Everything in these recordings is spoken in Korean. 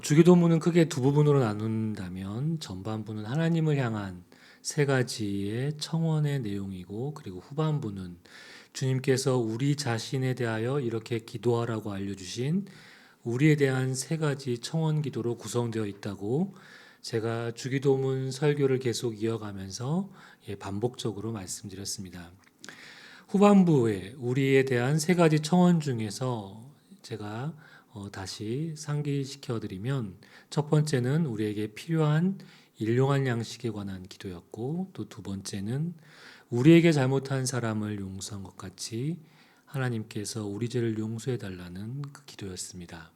주기도문은 크게 두 부분으로 나눈다면 전반부는 하나님을 향한 세 가지의 청원의 내용이고, 그리고 후반부는 주님께서 우리 자신에 대하여 이렇게 기도하라고 알려주신 우리에 대한 세 가지 청원 기도로 구성되어 있다고 제가 주기도문 설교를 계속 이어가면서 반복적으로 말씀드렸습니다. 후반부에 우리에 대한 세 가지 청원 중에서 제가 다시 상기시켜 드리면, 첫 번째는 우리에게 필요한 일용할 양식에 관한 기도였고, 또 두 번째는 우리에게 잘못한 사람을 용서한 것 같이 하나님께서 우리 죄를 용서해 달라는 그 기도였습니다.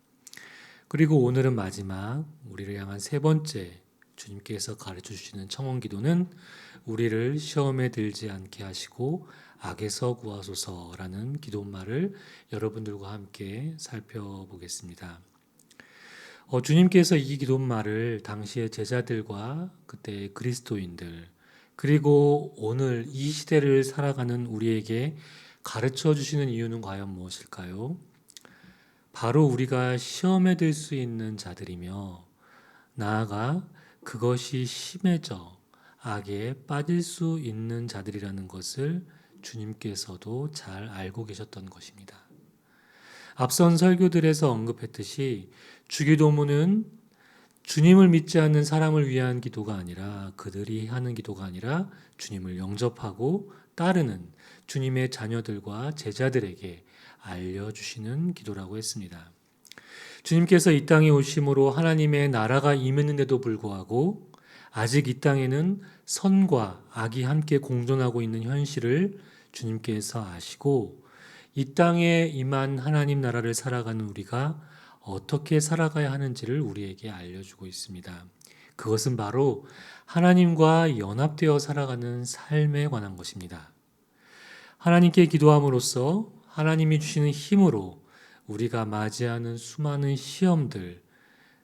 그리고 오늘은 마지막 우리를 향한 세 번째 주님께서 가르쳐 주시는 청원 기도는 우리를 시험에 들지 않게 하시고 악에서 구하소서라는 기도말을 여러분들과 함께 살펴보겠습니다. 주님께서 이 기도말을 당시의 제자들과 그때의 그리스도인들, 그리고 오늘 이 시대를 살아가는 우리에게 가르쳐 주시는 이유는 과연 무엇일까요? 바로 우리가 시험에 들 수 있는 자들이며, 나아가 그것이 심해져 악에 빠질 수 있는 자들이라는 것을 주님께서도 잘 알고 계셨던 것입니다. 앞선 설교들에서 언급했듯이 주기도문은 주님을 믿지 않는 사람을 위한 기도가 아니라, 그들이 하는 기도가 아니라 주님을 영접하고 따르는 주님의 자녀들과 제자들에게 알려주시는 기도라고 했습니다. 주님께서 이 땅에 오심으로 하나님의 나라가 임했는데도 불구하고 아직 이 땅에는 선과 악이 함께 공존하고 있는 현실을 주님께서 아시고, 이 땅에 임한 하나님 나라를 살아가는 우리가 어떻게 살아가야 하는지를 우리에게 알려주고 있습니다. 그것은 바로 하나님과 연합되어 살아가는 삶에 관한 것입니다. 하나님께 기도함으로써 하나님이 주시는 힘으로 우리가 맞이하는 수많은 시험들,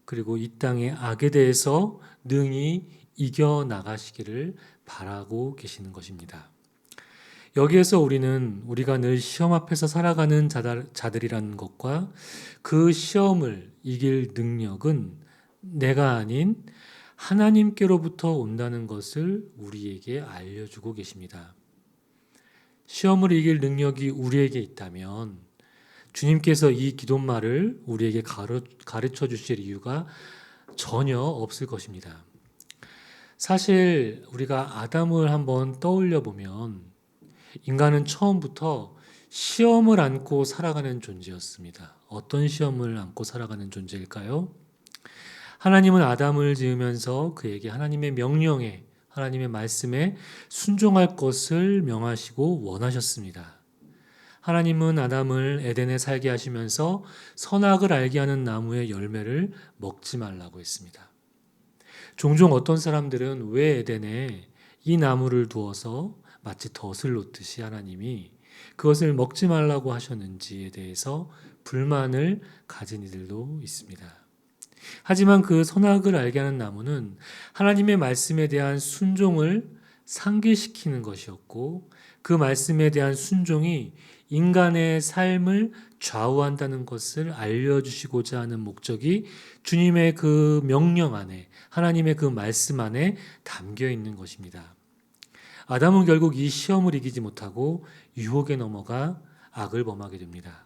그리고 이 땅의 악에 대해서 능히 이겨나가시기를 바라고 계시는 것입니다. 여기에서 우리가 늘 시험 앞에서 살아가는 자들이라는 것과 그 시험을 이길 능력은 내가 아닌 하나님께로부터 온다는 것을 우리에게 알려주고 계십니다. 시험을 이길 능력이 우리에게 있다면 주님께서 이 기도말을 우리에게 가르쳐 주실 이유가 전혀 없을 것입니다. 사실 우리가 아담을 한번 떠올려 보면 인간은 처음부터 시험을 안고 살아가는 존재였습니다. 어떤 시험을 안고 살아가는 존재일까요? 하나님은 아담을 지으면서 그에게 하나님의 명령에, 하나님의 말씀에 순종할 것을 명하시고 원하셨습니다. 하나님은 아담을 에덴에 살게 하시면서 선악을 알게 하는 나무의 열매를 먹지 말라고 했습니다. 종종 어떤 사람들은 왜 에덴에 이 나무를 두어서 마치 덫을 놓듯이 하나님이 그것을 먹지 말라고 하셨는지에 대해서 불만을 가진 이들도 있습니다. 하지만 그 선악을 알게 하는 나무는 하나님의 말씀에 대한 순종을 상기시키는 것이었고, 그 말씀에 대한 순종이 인간의 삶을 좌우한다는 것을 알려주시고자 하는 목적이 주님의 그 명령 안에, 하나님의 그 말씀 안에 담겨 있는 것입니다. 아담은 결국 이 시험을 이기지 못하고 유혹에 넘어가 악을 범하게 됩니다.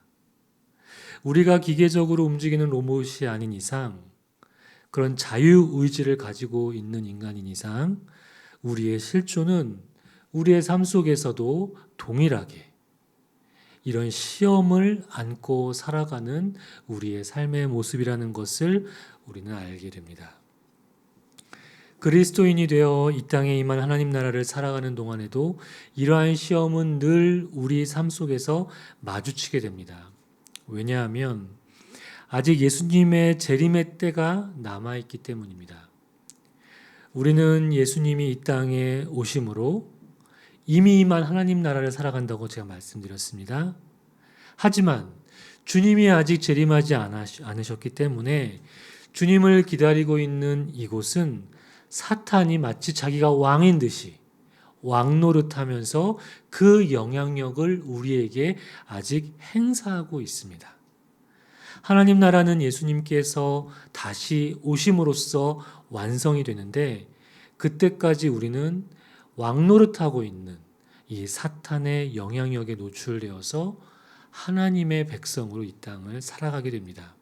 우리가 기계적으로 움직이는 로봇이 아닌 이상, 그런 자유의지를 가지고 있는 인간인 이상, 우리의 실존은 우리의 삶 속에서도 동일하게 이런 시험을 안고 살아가는 우리의 삶의 모습이라는 것을 우리는 알게 됩니다. 그리스도인이 되어 이 땅에 임한 하나님 나라를 살아가는 동안에도 이러한 시험은 늘 우리 삶 속에서 마주치게 됩니다. 왜냐하면 아직 예수님의 재림의 때가 남아있기 때문입니다. 우리는 예수님이 이 땅에 오심으로 이미 임한 하나님 나라를 살아간다고 제가 말씀드렸습니다. 하지만 주님이 아직 재림하지 않으셨기 때문에 주님을 기다리고 있는 이곳은 사탄이 마치 자기가 왕인 듯이 왕노릇하면서 그 영향력을 우리에게 아직 행사하고 있습니다. 하나님 나라는 예수님께서 다시 오심으로써 완성이 되는데 그때까지 우리는 왕노릇하고 있는 이 사탄의 영향력에 노출되어서 하나님의 백성으로 이 땅을 살아가게 됩니다.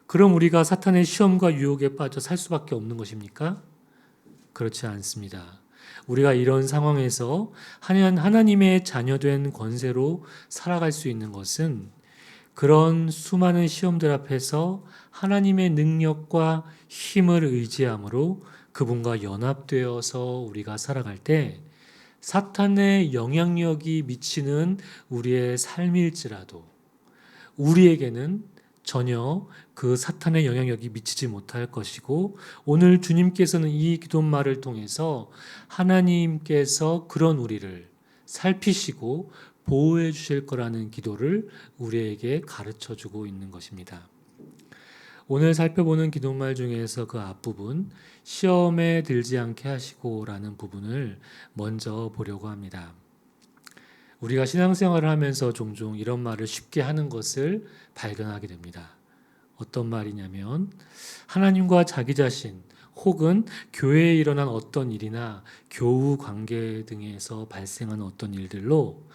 그럼 우리가 사탄의 시험과 유혹에 빠져 살 수밖에 없는 것입니까? 그렇지 않습니다. 우리가 이런 상황에서 하나님의 자녀된 권세로 살아갈 수 있는 것은 그런 수많은 시험들 앞에서 하나님의 능력과 힘을 의지함으로 그분과 연합되어서 우리가 살아갈 때 사탄의 영향력이 미치는 우리의 삶일지라도 우리에게는 전혀 그 사탄의 영향력이 미치지 못할 것이고 오늘 주님께서는 이 기도말을 통해서 하나님께서 그런 우리를 살피시고 보호해 주실 거라는 기도를 우리에게 가르쳐 주고 있는 것입니다. 오늘 살펴보는 기도말 중에서 그 앞부분 시험에 들지 않게 하시고라는 부분을 먼저 보려고 합니다. 우리가 신앙생활을 하면서 종종 이런 말을 쉽게 하는 것을 발견하게 됩니다. 어떤 말이냐면 하나님과 자기 자신 혹은 교회에 일어난 어떤 일이나 교우 관계 등에서 발생하는 어떤 일들로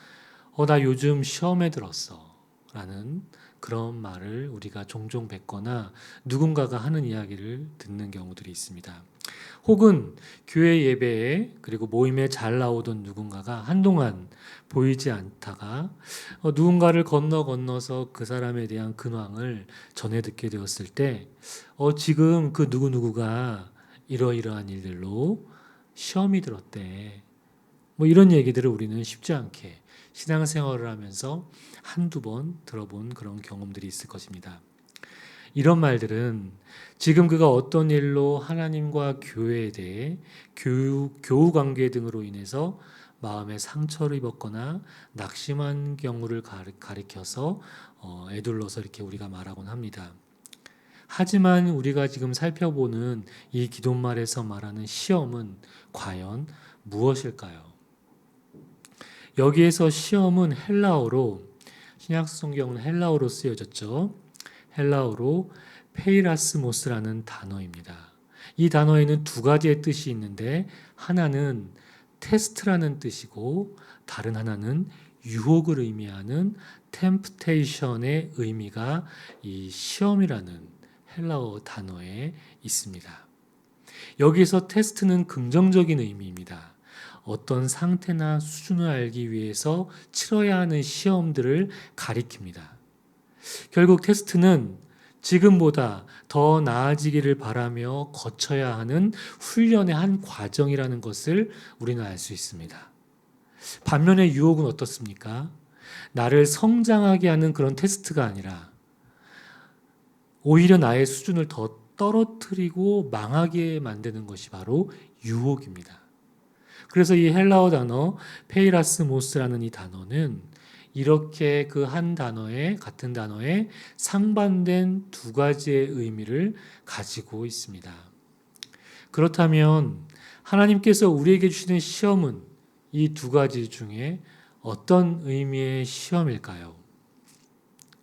나 요즘 시험에 들었어 라는 그런 말을 우리가 종종 뵙거나 누군가가 하는 이야기를 듣는 경우들이 있습니다. 혹은 교회 예배에 그리고 모임에 잘 나오던 누군가가 한동안 보이지 않다가 누군가를 건너서 그 사람에 대한 근황을 전해 듣게 되었을 때 지금 그 누구누구가 이러이러한 일들로 시험이 들었대. 뭐 이런 얘기들을 우리는 쉽지 않게 신앙생활을 하면서 한두 번 들어본 그런 경험들이 있을 것입니다. 이런 말들은 지금 그가 어떤 일로 하나님과 교회에 대해 교우 관계 등으로 인해서 마음에 상처를 입었거나 낙심한 경우를 가리켜서 애둘러서 이렇게 우리가 말하곤 합니다. 하지만 우리가 지금 살펴보는 이 기도말에서 말하는 시험은 과연 무엇일까요? 여기에서 시험은 헬라어로 신약 성경은 헬라어로 쓰여졌죠. 헬라어로 페이라스모스라는 단어입니다. 이 단어에는 두 가지의 뜻이 있는데 하나는 테스트라는 뜻이고 다른 하나는 유혹을 의미하는 템프테이션의 의미가 이 시험이라는 헬라어 단어에 있습니다. 여기서 테스트는 긍정적인 의미입니다. 어떤 상태나 수준을 알기 위해서 치러야 하는 시험들을 가리킵니다. 결국 테스트는 지금보다 더 나아지기를 바라며 거쳐야 하는 훈련의 한 과정이라는 것을 우리는 알 수 있습니다. 반면에 유혹은 어떻습니까? 나를 성장하게 하는 그런 테스트가 아니라 오히려 나의 수준을 더 떨어뜨리고 망하게 만드는 것이 바로 유혹입니다. 그래서 이 헬라어 단어 페이라스모스라는 이 단어는 이렇게 그 한 단어에 같은 단어에 상반된 두 가지의 의미를 가지고 있습니다. 그렇다면 하나님께서 우리에게 주시는 시험은 이 두 가지 중에 어떤 의미의 시험일까요?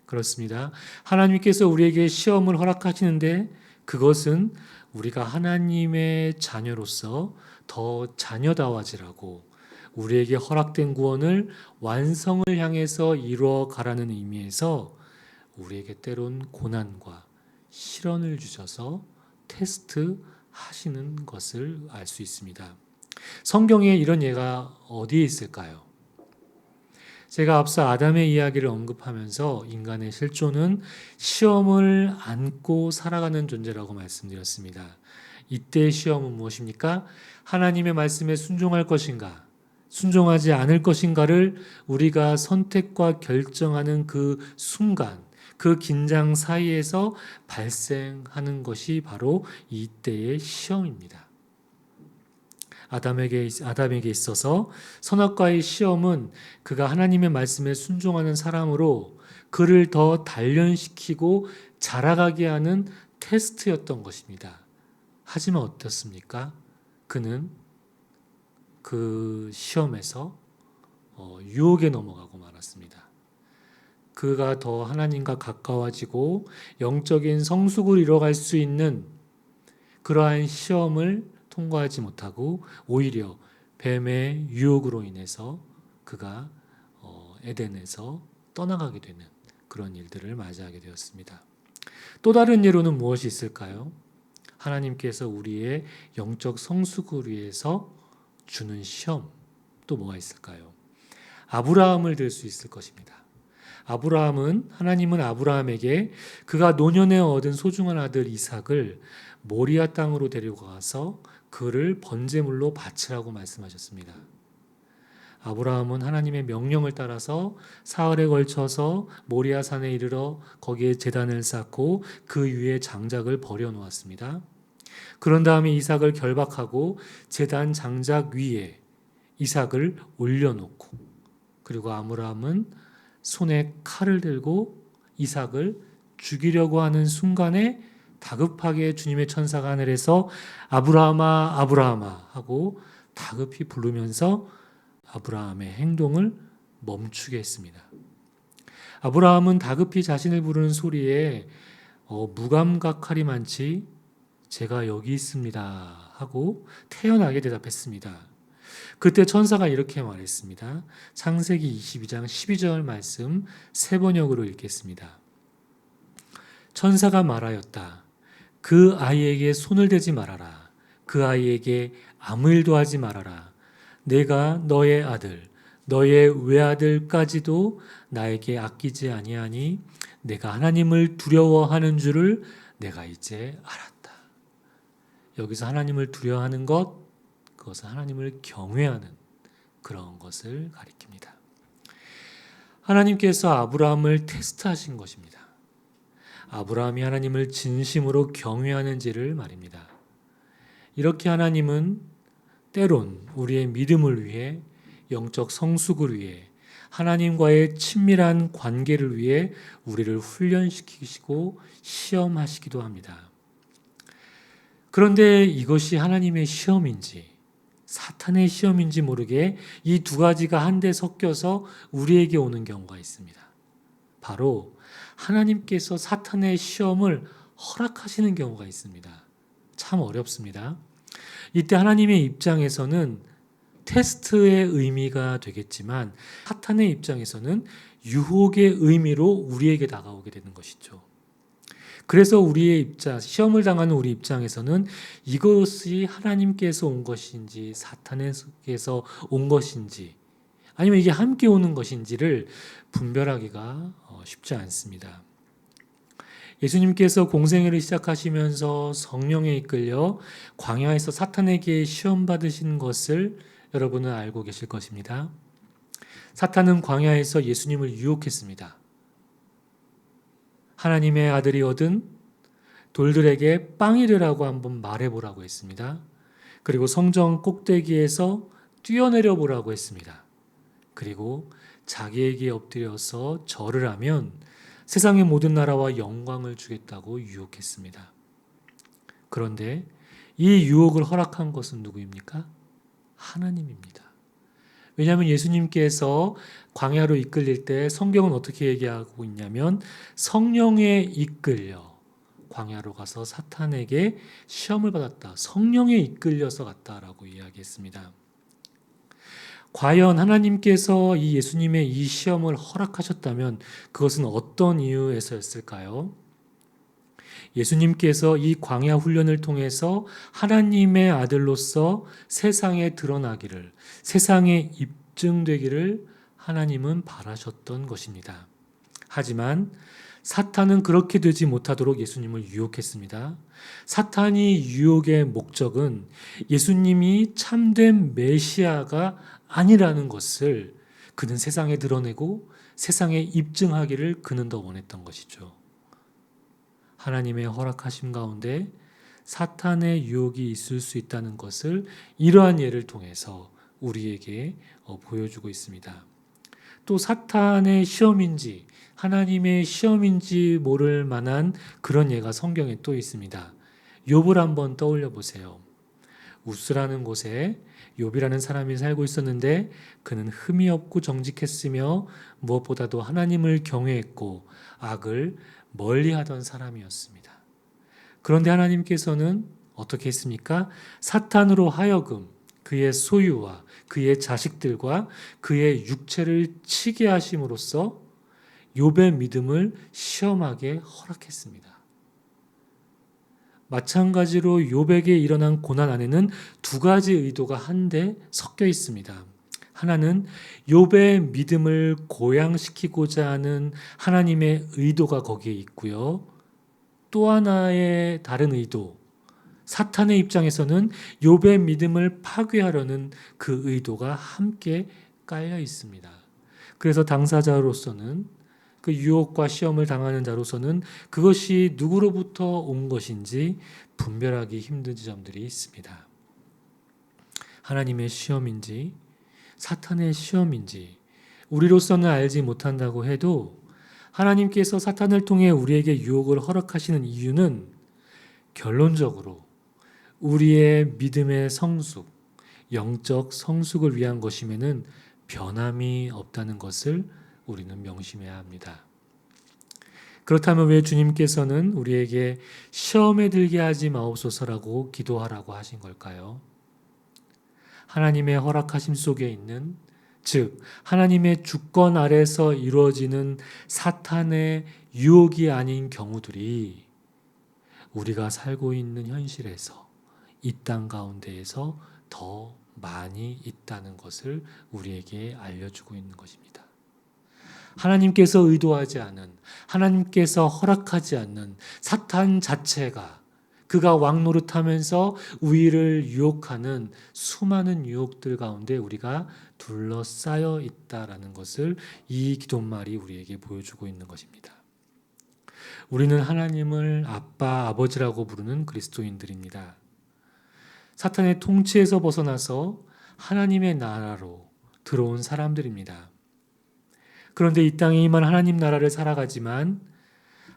그렇습니다. 하나님께서 우리에게 시험을 허락하시는데 그것은 우리가 하나님의 자녀로서 더 자녀다워지라고 우리에게 허락된 구원을 완성을 향해서 이루어 가라는 의미에서 우리에게 때론 고난과 시련을 주셔서 테스트 하시는 것을 알 수 있습니다. 성경에 이런 예가 어디에 있을까요? 제가 앞서 아담의 이야기를 언급하면서 인간의 실존은 시험을 안고 살아가는 존재라고 말씀드렸습니다. 이때의 시험은 무엇입니까? 하나님의 말씀에 순종할 것인가, 순종하지 않을 것인가를 우리가 선택과 결정하는 그 순간, 그 긴장 사이에서 발생하는 것이 바로 이때의 시험입니다. 아담에게 있어서 선악과의 시험은 그가 하나님의 말씀에 순종하는 사람으로 그를 더 단련시키고 자라가게 하는 테스트였던 것입니다. 하지만 어떻습니까? 그는 그 시험에서 유혹에 넘어가고 말았습니다. 그가 더 하나님과 가까워지고 영적인 성숙을 이뤄갈 수 있는 그러한 시험을 통과하지 못하고 오히려 뱀의 유혹으로 인해서 그가 에덴에서 떠나가게 되는 그런 일들을 맞이하게 되었습니다. 또 다른 예로는 무엇이 있을까요? 하나님께서 우리의 영적 성숙을 위해서 주는 시험 또 뭐가 있을까요? 아브라함을 들 수 있을 것입니다. 하나님은 아브라함에게 그가 노년에 얻은 소중한 아들 이삭을 모리아 땅으로 데리고 가서 그를 번제물로 바치라고 말씀하셨습니다. 아브라함은 하나님의 명령을 따라서 사흘에 걸쳐서 모리아 산에 이르러 거기에 제단을 쌓고 그 위에 장작을 버려 놓았습니다. 그런 다음에 이삭을 결박하고 제단 장작 위에 이삭을 올려놓고 그리고 아브라함은 손에 칼을 들고 이삭을 죽이려고 하는 순간에 다급하게 주님의 천사가 하늘에서 아브라함아 아브라함아 하고 다급히 부르면서 아브라함의 행동을 멈추게 했습니다. 아브라함은 다급히 자신을 부르는 소리에 무감각하리 많지 제가 여기 있습니다 하고 태연하게 대답했습니다. 그때 천사가 이렇게 말했습니다. 창세기 22장 12절 말씀 세 번역으로 읽겠습니다. 천사가 말하였다. 그 아이에게 손을 대지 말아라. 그 아이에게 아무 일도 하지 말아라. 내가 너의 아들, 너의 외아들까지도 나에게 아끼지 아니하니 내가 하나님을 두려워하는 줄을 내가 이제 알았다. 여기서 하나님을 두려워하는 것, 그것은 하나님을 경외하는 그런 것을 가리킵니다. 하나님께서 아브라함을 테스트하신 것입니다. 아브라함이 하나님을 진심으로 경외하는지를 말입니다. 이렇게 하나님은 때론 우리의 믿음을 위해 영적 성숙을 위해 하나님과의 친밀한 관계를 위해 우리를 훈련시키시고 시험하시기도 합니다. 그런데 이것이 하나님의 시험인지 사탄의 시험인지 모르게 이 두 가지가 한데 섞여서 우리에게 오는 경우가 있습니다. 바로 하나님께서 사탄의 시험을 허락하시는 경우가 있습니다. 참 어렵습니다. 이때 하나님의 입장에서는 테스트의 의미가 되겠지만 사탄의 입장에서는 유혹의 의미로 우리에게 다가오게 되는 것이죠. 그래서 우리의 시험을 당하는 우리 입장에서는 이것이 하나님께서 온 것인지 사탄에서 온 것인지 아니면 이게 함께 오는 것인지를 분별하기가 쉽지 않습니다. 예수님께서 공생애를 시작하시면서 성령에 이끌려 광야에서 사탄에게 시험 받으신 것을 여러분은 알고 계실 것입니다. 사탄은 광야에서 예수님을 유혹했습니다. 하나님의 아들이 얻은 돌들에게 빵이 되라고 한번 말해보라고 했습니다. 그리고 성전 꼭대기에서 뛰어내려 보라고 했습니다. 그리고 자기에게 엎드려서 절을 하면 세상의 모든 나라와 영광을 주겠다고 유혹했습니다. 그런데 이 유혹을 허락한 것은 누구입니까? 하나님입니다. 왜냐하면 예수님께서 광야로 이끌릴 때 성경은 어떻게 얘기하고 있냐면 성령에 이끌려 광야로 가서 사탄에게 시험을 받았다. 성령에 이끌려서 갔다라고 이야기했습니다. 과연 하나님께서 이 예수님의 이 시험을 허락하셨다면 그것은 어떤 이유에서였을까요? 예수님께서 이 광야 훈련을 통해서 하나님의 아들로서 세상에 드러나기를, 세상에 입증되기를 하나님은 바라셨던 것입니다. 하지만 사탄은 그렇게 되지 못하도록 예수님을 유혹했습니다. 사탄이 유혹의 목적은 예수님이 참된 메시아가 아니라는 것을 그는 세상에 드러내고 세상에 입증하기를 그는 더 원했던 것이죠. 하나님의 허락하심 가운데 사탄의 유혹이 있을 수 있다는 것을 이러한 예를 통해서 우리에게 보여주고 있습니다. 또 사탄의 시험인지 하나님의 시험인지 모를 만한 그런 예가 성경에 또 있습니다. 욥을 한번 떠올려 보세요. 우스라는 곳에 욥이라는 사람이 살고 있었는데 그는 흠이 없고 정직했으며 무엇보다도 하나님을 경외했고 악을 멀리하던 사람이었습니다. 그런데 하나님께서는 어떻게 했습니까? 사탄으로 하여금 그의 소유와 그의 자식들과 그의 육체를 치게 하심으로써 욥의 믿음을 시험하게 허락했습니다. 마찬가지로 욥에게 일어난 고난 안에는 두 가지 의도가 한데 섞여 있습니다. 하나는 욥의 믿음을 고양시키고자 하는 하나님의 의도가 거기에 있고요. 또 하나의 다른 의도, 사탄의 입장에서는 욥의 믿음을 파괴하려는 그 의도가 함께 깔려 있습니다. 그래서 당사자로서는 그 유혹과 시험을 당하는 자로서는 그것이 누구로부터 온 것인지 분별하기 힘든 점들이 있습니다. 하나님의 시험인지 사탄의 시험인지 우리로서는 알지 못한다고 해도 하나님께서 사탄을 통해 우리에게 유혹을 허락하시는 이유는 결론적으로 우리의 믿음의 성숙, 영적 성숙을 위한 것임에는 변함이 없다는 것을 우리는 명심해야 합니다. 그렇다면 왜 주님께서는 우리에게 시험에 들게 하지 마옵소서라고 기도하라고 하신 걸까요? 하나님의 허락하심 속에 있는, 즉 하나님의 주권 아래서 이루어지는 사탄의 유혹이 아닌 경우들이 우리가 살고 있는 현실에서 이 땅 가운데에서 더 많이 있다는 것을 우리에게 알려주고 있는 것입니다. 하나님께서 의도하지 않은, 하나님께서 허락하지 않는 사탄 자체가 그가 왕노릇하면서 우리를 유혹하는 수많은 유혹들 가운데 우리가 둘러싸여 있다라는 것을 이 기도말이 우리에게 보여주고 있는 것입니다. 우리는 하나님을 아빠, 아버지라고 부르는 그리스도인들입니다. 사탄의 통치에서 벗어나서 하나님의 나라로 들어온 사람들입니다. 그런데 이 땅에 임한 하나님 나라를 살아가지만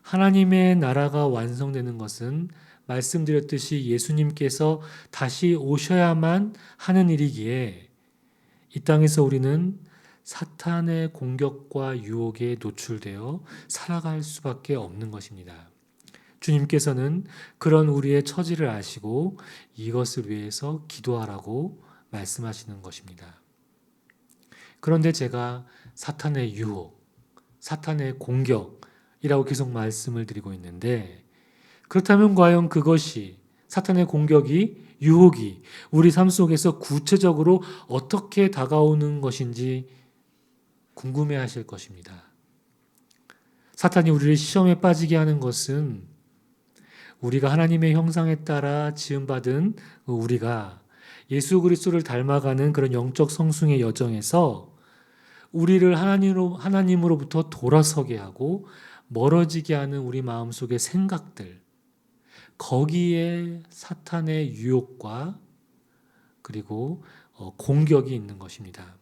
하나님의 나라가 완성되는 것은 말씀드렸듯이 예수님께서 다시 오셔야만 하는 일이기에 이 땅에서 우리는 사탄의 공격과 유혹에 노출되어 살아갈 수밖에 없는 것입니다. 주님께서는 그런 우리의 처지를 아시고 이것을 위해서 기도하라고 말씀하시는 것입니다. 그런데 제가 사탄의 유혹, 사탄의 공격이라고 계속 말씀을 드리고 있는데 그렇다면 과연 그것이 사탄의 공격이 유혹이 우리 삶 속에서 구체적으로 어떻게 다가오는 것인지 궁금해 하실 것입니다. 사탄이 우리를 시험에 빠지게 하는 것은 우리가 하나님의 형상에 따라 지음받은 우리가 예수 그리스도를 닮아가는 그런 영적 성숙의 여정에서 우리를 하나님으로부터 돌아서게 하고 멀어지게 하는 우리 마음속의 생각들, 거기에 사탄의 유혹과 그리고 공격이 있는 것입니다.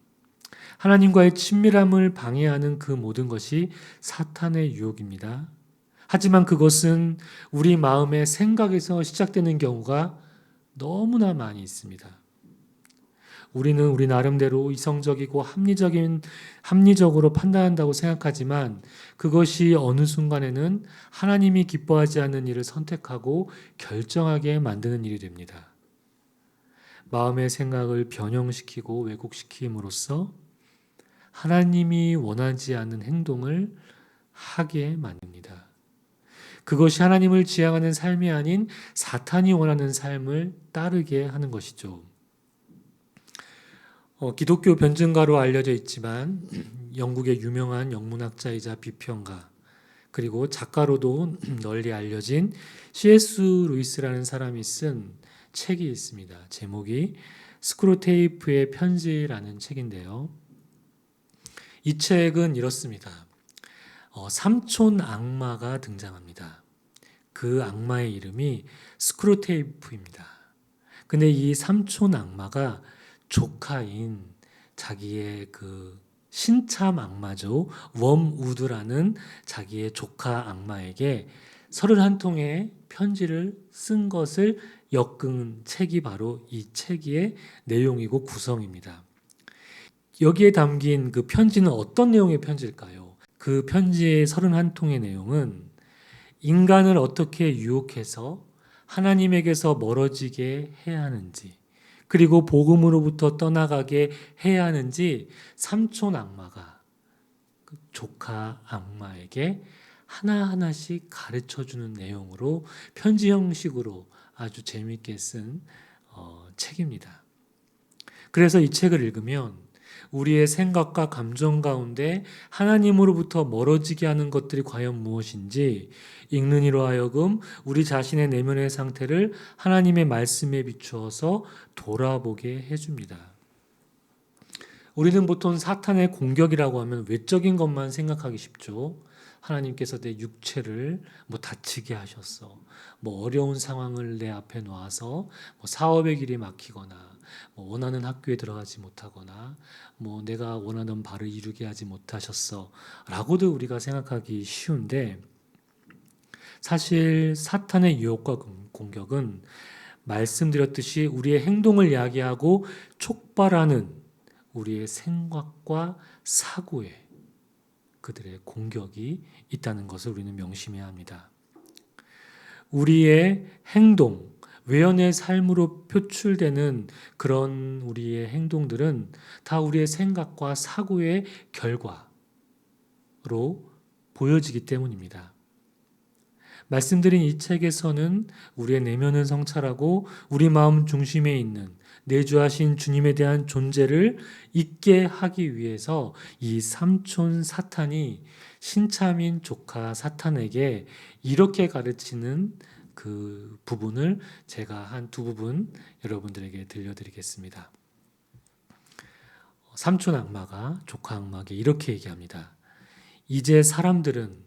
하나님과의 친밀함을 방해하는 그 모든 것이 사탄의 유혹입니다. 하지만 그것은 우리 마음의 생각에서 시작되는 경우가 너무나 많이 있습니다. 우리는 우리 나름대로 이성적이고 합리적으로 판단한다고 생각하지만 그것이 어느 순간에는 하나님이 기뻐하지 않는 일을 선택하고 결정하게 만드는 일이 됩니다. 마음의 생각을 변형시키고 왜곡시킴으로써 하나님이 원하지 않는 행동을 하게 만듭니다. 그것이 하나님을 지향하는 삶이 아닌 사탄이 원하는 삶을 따르게 하는 것이죠. 기독교 변증가로 알려져 있지만 영국의 유명한 영문학자이자 비평가 그리고 작가로도 널리 알려진 C.S. 루이스라는 사람이 쓴 책이 있습니다. 제목이 스크루테이프의 편지라는 책인데요. 이 책은 이렇습니다. 삼촌 악마가 등장합니다. 그 악마의 이름이 스크루테이프입니다. 근데 이 삼촌 악마가 조카인 자기의 그 신참 악마죠. 웜우드라는 자기의 조카 악마에게 31통의 편지를 쓴 것을 엮은 책이 바로 이 책의 내용이고 구성입니다. 여기에 담긴 그 편지는 어떤 내용의 편지일까요? 그 편지의 31통의 내용은 인간을 어떻게 유혹해서 하나님에게서 멀어지게 해야 하는지, 그리고 복음으로부터 떠나가게 해야 하는지 삼촌 악마가 그 조카 악마에게 하나하나씩 가르쳐주는 내용으로 편지 형식으로 아주 재미있게 쓴 책입니다. 그래서 이 책을 읽으면 우리의 생각과 감정 가운데 하나님으로부터 멀어지게 하는 것들이 과연 무엇인지 읽는 이로 하여금 우리 자신의 내면의 상태를 하나님의 말씀에 비추어서 돌아보게 해줍니다. 우리는 보통 사탄의 공격이라고 하면 외적인 것만 생각하기 쉽죠. 하나님께서 내 육체를 다치게 하셨어. 어려운 상황을 내 앞에 놓아서 사업의 길이 막히거나 원하는 학교에 들어가지 못하거나 내가 원하는 바를 이루게 하지 못하셨어 라고도 우리가 생각하기 쉬운데, 사실 사탄의 유혹과 공격은 말씀드렸듯이 우리의 행동을 야기하고 촉발하는 우리의 생각과 사고에 그들의 공격이 있다는 것을 우리는 명심해야 합니다. 우리의 행동, 외연의 삶으로 표출되는 그런 우리의 행동들은 다 우리의 생각과 사고의 결과로 보여지기 때문입니다. 말씀드린 이 책에서는 우리의 내면을 성찰하고 우리 마음 중심에 있는 내주하신 주님에 대한 존재를 잊게 하기 위해서 이 삼촌 사탄이 신참인 조카 사탄에게 이렇게 가르치는 그 부분을 제가 한 두 부분 여러분들에게 들려드리겠습니다. 삼촌 악마가 조카 악마에게 이렇게 얘기합니다. 이제 사람들은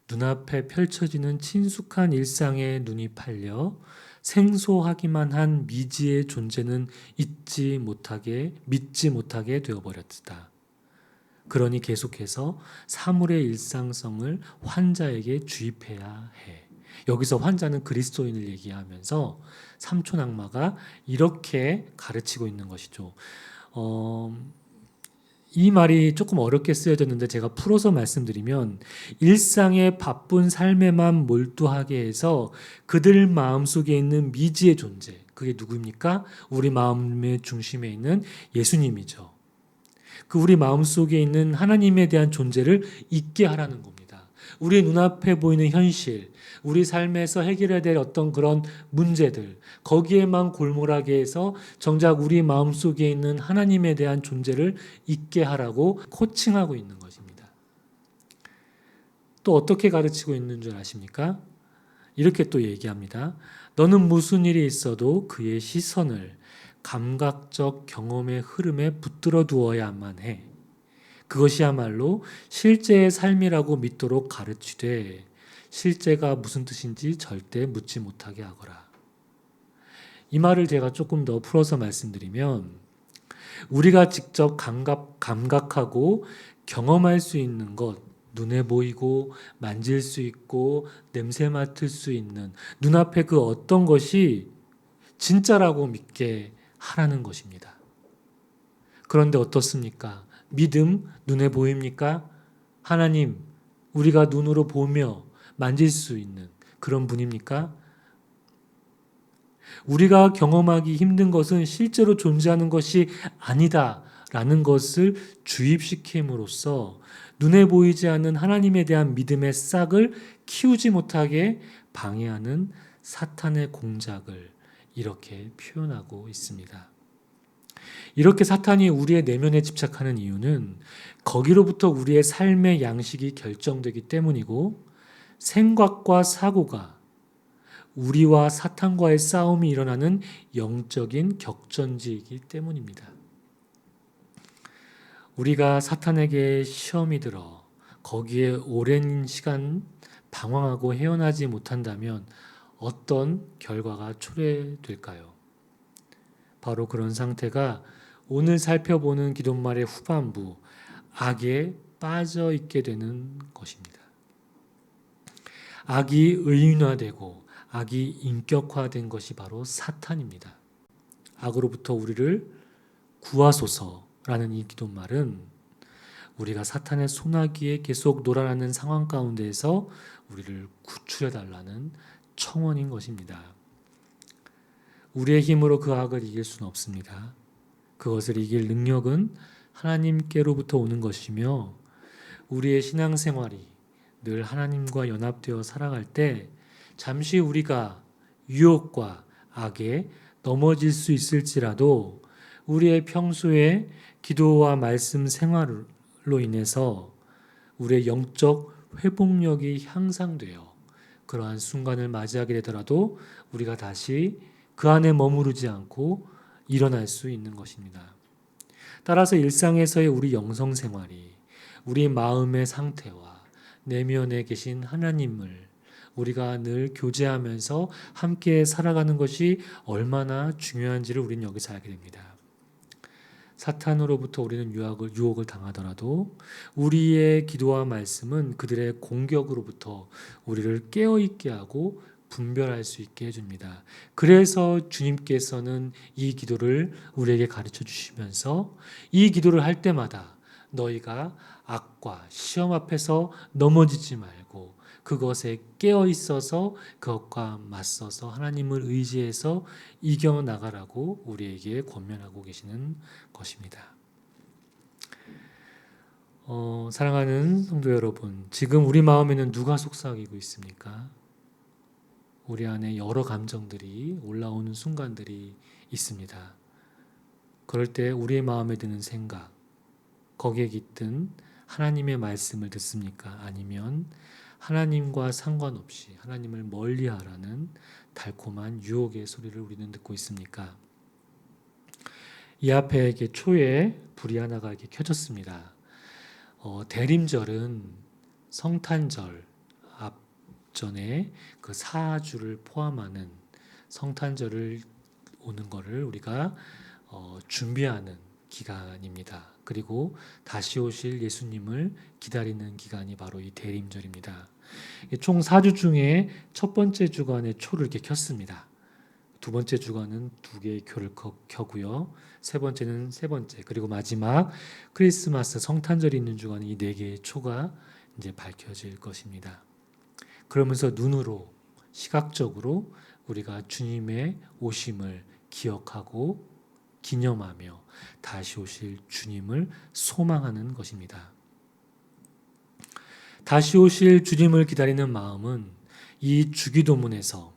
눈앞에 펼쳐지는 친숙한 일상에 눈이 팔려 생소하기만 한 미지의 존재는 믿지 못하게 되어버렸다. 그러니 계속해서 사물의 일상성을 환자에게 주입해야 해. 여기서 환자는 그리스도인을 얘기하면서 삼촌 악마가 이렇게 가르치고 있는 것이죠. 이 말이 조금 어렵게 쓰여졌는데 제가 풀어서 말씀드리면, 일상의 바쁜 삶에만 몰두하게 해서 그들 마음속에 있는 미지의 존재, 그게 누구입니까? 우리 마음의 중심에 있는 예수님이죠. 그 우리 마음속에 있는 하나님에 대한 존재를 잊게 하라는 겁니다. 우리 눈앞에 보이는 현실, 우리 삶에서 해결해야 될 어떤 그런 문제들, 거기에만 골몰하게 해서 정작 우리 마음속에 있는 하나님에 대한 존재를 잊게 하라고 코칭하고 있는 것입니다. 또 어떻게 가르치고 있는 줄 아십니까? 이렇게 또 얘기합니다. 너는 무슨 일이 있어도 그의 시선을 감각적 경험의 흐름에 붙들어 두어야만 해. 그것이야말로 실제의 삶이라고 믿도록 가르치되 실제가 무슨 뜻인지 절대 묻지 못하게 하거라. 이 말을 제가 조금 더 풀어서 말씀드리면, 우리가 직접 감각하고 경험할 수 있는 것, 눈에 보이고 만질 수 있고 냄새 맡을 수 있는 눈앞에 그 어떤 것이 진짜라고 믿게 하라는 것입니다. 그런데 어떻습니까? 믿음 눈에 보입니까? 하나님, 우리가 눈으로 보며 만질 수 있는 그런 분입니까? 우리가 경험하기 힘든 것은 실제로 존재하는 것이 아니다라는 것을 주입시킴으로써 눈에 보이지 않는 하나님에 대한 믿음의 싹을 키우지 못하게 방해하는 사탄의 공작을 이렇게 표현하고 있습니다. 이렇게 사탄이 우리의 내면에 집착하는 이유는 거기로부터 우리의 삶의 양식이 결정되기 때문이고, 생각과 사고가 우리와 사탄과의 싸움이 일어나는 영적인 격전지이기 때문입니다. 우리가 사탄에게 시험이 들어 거기에 오랜 시간 방황하고 헤어나지 못한다면 어떤 결과가 초래될까요? 바로 그런 상태가 오늘 살펴보는 기도말의 후반부, 악에 빠져 있게 되는 것입니다. 악이 의인화되고 악이 인격화된 것이 바로 사탄입니다. 악으로부터 우리를 구하소서라는 이 기도말은 우리가 사탄의 소나기에 계속 놀아나는 상황 가운데에서 우리를 구출해 달라는 청원인 것입니다. 우리의 힘으로 그 악을 이길 수는 없습니다. 그것을 이길 능력은 하나님께로부터 오는 것이며 우리의 신앙생활이 늘 하나님과 연합되어 살아갈 때 잠시 우리가 유혹과 악에 넘어질 수 있을지라도 우리의 평소의 기도와 말씀 생활로 인해서 우리의 영적 회복력이 향상되어 그러한 순간을 맞이하게 되더라도 우리가 다시 그 안에 머무르지 않고 일어날 수 있는 것입니다. 따라서 일상에서의 우리 영성 생활이 우리 마음의 상태와 내면에 계신 하나님을 우리가 늘 교제하면서 함께 살아가는 것이 얼마나 중요한지를 우리는 여기서 알게 됩니다. 사탄으로부터 우리는 유혹을 당하더라도 우리의 기도와 말씀은 그들의 공격으로부터 우리를 깨어있게 하고 분별할 수 있게 해줍니다. 그래서 주님께서는 이 기도를 우리에게 가르쳐 주시면서 이 기도를 할 때마다 너희가 악과 시험 앞에서 넘어지지 말고 그것에 깨어 있어서 그것과 맞서서 하나님을 의지해서 이겨나가라고 우리에게 권면하고 계시는 것입니다. 사랑하는 성도 여러분, 지금 우리 마음에는 누가 속삭이고 있습니까? 우리 안에 여러 감정들이 올라오는 순간들이 있습니다. 그럴 때 우리의 마음에 드는 생각, 거기에 깃든 하나님의 말씀을 듣습니까? 아니면 하나님과 상관없이 하나님을 멀리하라는 달콤한 유혹의 소리를 우리는 듣고 있습니까? 이 앞에 이렇게 초에 불이 하나가 이렇게 켜졌습니다. 대림절은 성탄절 앞전에 그 사주를 포함하는 성탄절을 오는 것을 우리가 준비하는 기간입니다. 그리고 다시 오실 예수님을 기다리는 기간이 바로 이 대림절입니다. 총 4주 중에 첫 번째 주간에 초를 이렇게 켰습니다. 두 번째 주간은 두 개의 교를 켜고요. 세 번째는 세 번째, 그리고 마지막 크리스마스 성탄절이 있는 주간은 이 네 개의 초가 이제 밝혀질 것입니다. 그러면서 눈으로 시각적으로 우리가 주님의 오심을 기억하고 기념하며 다시 오실 주님을 소망하는 것입니다. 다시 오실 주님을 기다리는 마음은 이 주기도문에서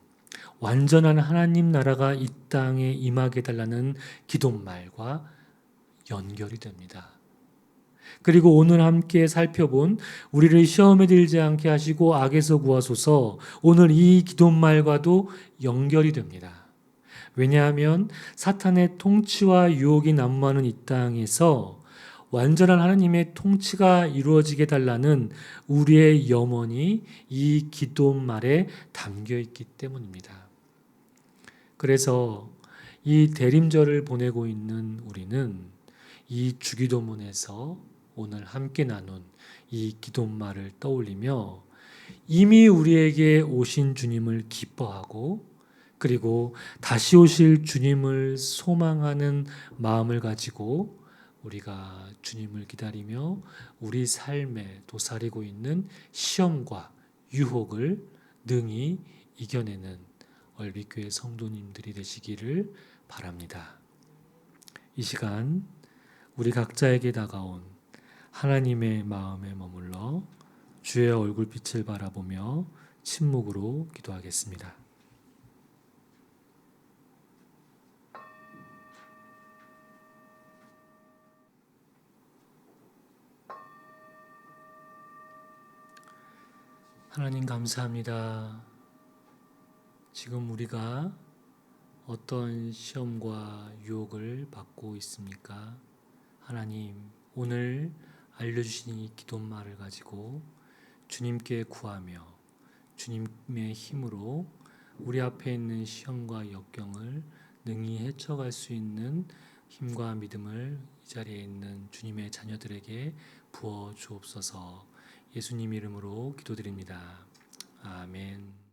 완전한 하나님 나라가 이 땅에 임하게 달라는 기도말과 연결이 됩니다. 그리고 오늘 함께 살펴본 우리를 시험에 들지 않게 하시고 악에서 구하소서, 오늘 이 기도말과도 연결이 됩니다. 왜냐하면 사탄의 통치와 유혹이 난무하는 이 땅에서 완전한 하나님의 통치가 이루어지게 달라는 우리의 염원이 이 기도말에 담겨 있기 때문입니다. 그래서 이 대림절을 보내고 있는 우리는 이 주기도문에서 오늘 함께 나눈 이 기도말을 떠올리며 이미 우리에게 오신 주님을 기뻐하고 그리고 다시 오실 주님을 소망하는 마음을 가지고 우리가 주님을 기다리며 우리 삶에 도사리고 있는 시험과 유혹을 능히 이겨내는 얼빛교회 성도님들이 되시기를 바랍니다. 이 시간 우리 각자에게 다가온 하나님의 마음에 머물러 주의 얼굴빛을 바라보며 침묵으로 기도하겠습니다. 하나님 감사합니다. 지금 우리가 어떤 시험과 유혹을 받고 있습니까? 하나님, 오늘 알려주신 이 기도말을 가지고 주님께 구하며 주님의 힘으로 우리 앞에 있는 시험과 역경을 능히 헤쳐갈 수 있는 힘과 믿음을 이 자리에 있는 주님의 자녀들에게 부어 주옵소서. 예수님 이름으로 기도드립니다. 아멘.